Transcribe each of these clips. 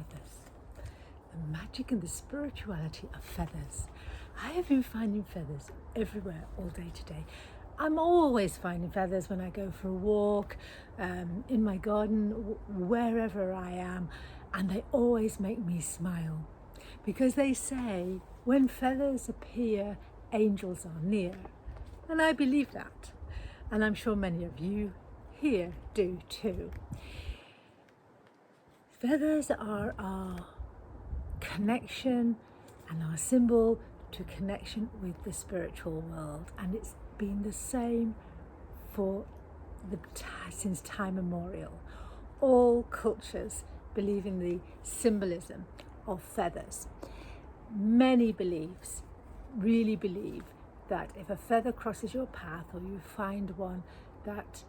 feathers, the magic and the spirituality of feathers. I have been finding feathers everywhere all day today. I'm always finding feathers when I go for a walk, in my garden, wherever I am, and they always make me smile, because they say when feathers appear, angels are near. And I believe that, and I'm sure many of you here do too. Feathers are our connection and our symbol to connection with the spiritual world, and it's been the same for since time immemorial. All cultures believe in the symbolism of feathers. Many beliefs really believe that if a feather crosses your path, or you find one, that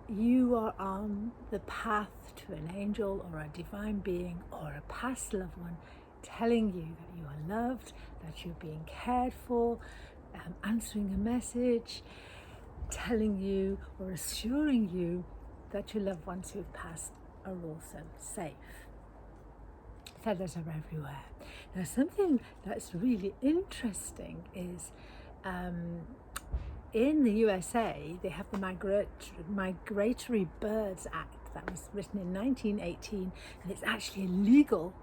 you are on the path to an angel or a divine being or a past loved one, telling you that you are loved, that you're being cared for, answering a message, telling you or assuring you that your loved ones who've passed are also safe. Feathers are everywhere. Now, something that's really interesting is in the USA, they have the Migratory Birds Act that was written in 1918, and it's actually illegal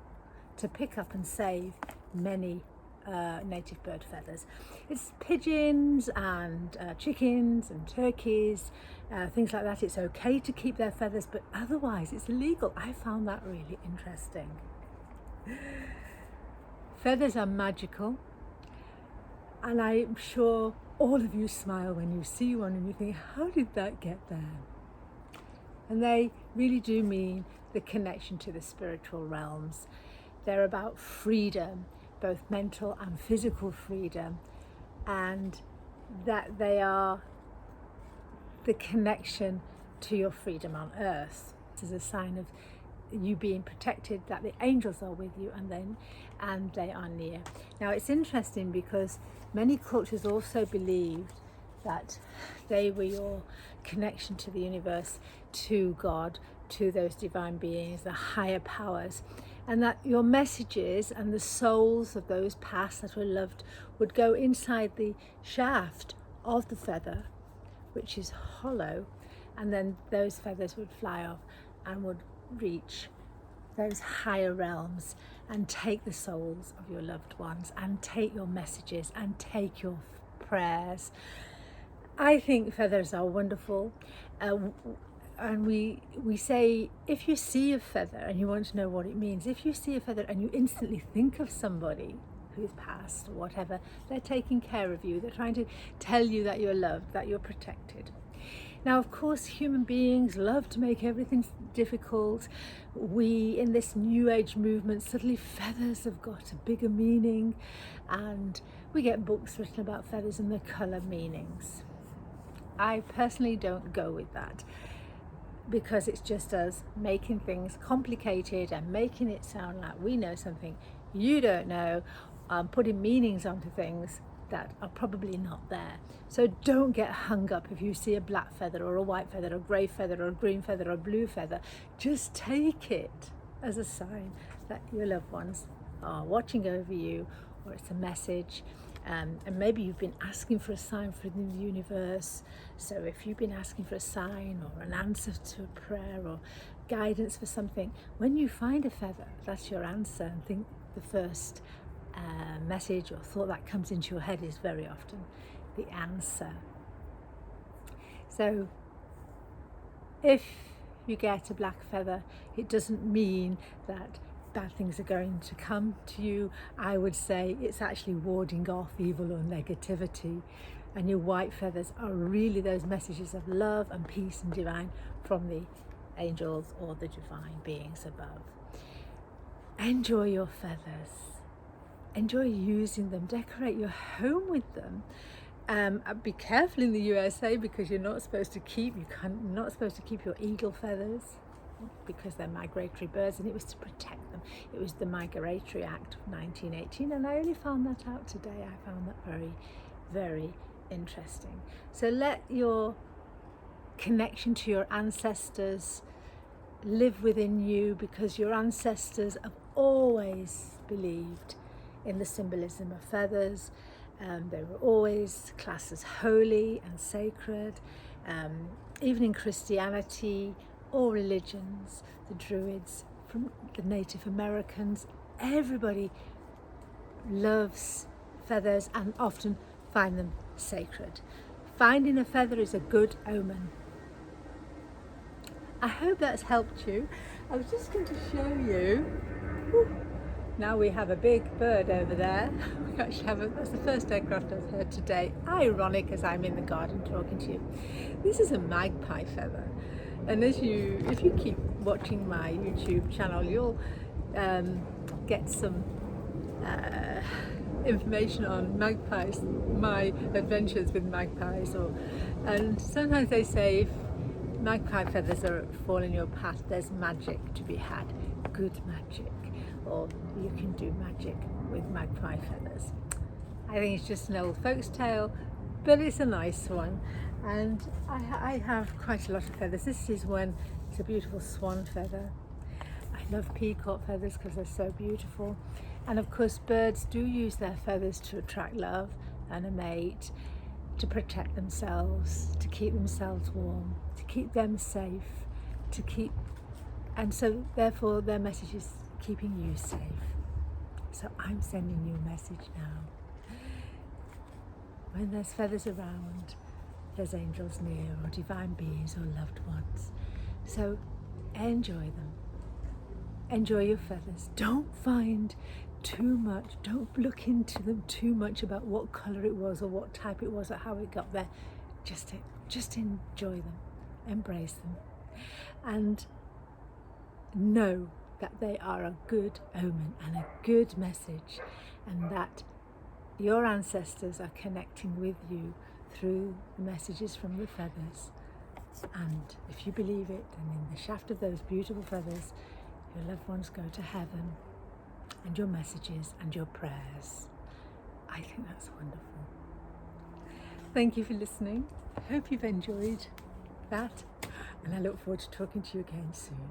to pick up and save many native bird feathers. It's pigeons and chickens and turkeys, things like that. It's okay to keep their feathers, but otherwise it's illegal. I found that really interesting. Feathers are magical, and I'm sure all of you smile when you see one and you think, how did that get there? And they really do mean the connection to the spiritual realms. They're about freedom, both mental and physical freedom, and that they are the connection to your freedom on earth. This is a sign of you being protected, that the angels are with you, and they are near. Now, it's interesting because many cultures also believed that they were your connection to the universe, to God, to those divine beings, the higher powers, and that your messages and the souls of those past that were loved would go inside the shaft of the feather, which is hollow, and then those feathers would fly off and would reach those higher realms and take the souls of your loved ones and take your messages and take your prayers. I think feathers are wonderful, and we say, if you see a feather and you want to know what it means, if you see a feather and you instantly think of somebody who's passed or whatever, they're taking care of you, they're trying to tell you that you're loved, that you're protected. Now, of course, human beings love to make everything difficult. We, in this New Age movement, suddenly feathers have got a bigger meaning, and we get books written about feathers and the colour meanings. I personally don't go with that, because it's just us making things complicated and making it sound like we know something you don't know, putting meanings onto things that are probably not there. So don't get hung up if you see a black feather or a white feather or a grey feather or a green feather or a blue feather. Just take it as a sign that your loved ones are watching over you, or it's a message. And maybe you've been asking for a sign from the universe. So if you've been asking for a sign or an answer to a prayer or guidance for something, when you find a feather, that's your answer. And think the first message or thought that comes into your head is very often the answer. So if you get a black feather, it doesn't mean that bad things are going to come to you. I would say it's actually warding off evil or negativity. And your white feathers are really those messages of love and peace and divine from the angels or the divine beings above. Enjoy your feathers. Enjoy using them. Decorate your home with them. Be careful in the USA, because you're not supposed to keep your eagle feathers, because they're migratory birds, and it was to protect them. It was the Migratory Act of 1918, and I only found that out today. I found that very, very interesting. So let your connection to your ancestors live within you because your ancestors have always believed in the symbolism of feathers. They were always classed as holy and sacred. Even in Christianity, all religions, the Druids, from the Native Americans, everybody loves feathers and often find them sacred. Finding a feather is a good omen. I hope that's helped you. I was just going to show you. Now we have a big bird over there. We actually have that's the first aircraft I've heard today. Ironic, as I'm in the garden talking to you. This is a magpie feather, and if you keep watching my YouTube channel, you'll get some information on magpies, my adventures with magpies. And sometimes they say if magpie feathers fall in your path, there's magic to be had, good magic, or you can do magic with magpie feathers. I think it's just an old folks tale, but it's a nice one. And I have quite a lot of feathers. This is one, it's a beautiful swan feather. I love peacock feathers because they're so beautiful. And of course, birds do use their feathers to attract love and a mate, to protect themselves, to keep themselves warm, to keep them safe, and so therefore their message is keeping you safe. So I'm sending you a message now. When there's feathers around, there's angels near, or divine beings, or loved ones. So enjoy them. Enjoy your feathers. Don't find too much, don't look into them too much about what colour it was or what type it was or how it got there. Just enjoy them, embrace them, and know that they are a good omen and a good message, and that your ancestors are connecting with you through the messages from the feathers. And if you believe it, and in the shaft of those beautiful feathers, your loved ones go to heaven, and your messages and your prayers. I think that's wonderful. Thank you for listening. I hope you've enjoyed that, and I look forward to talking to you again soon.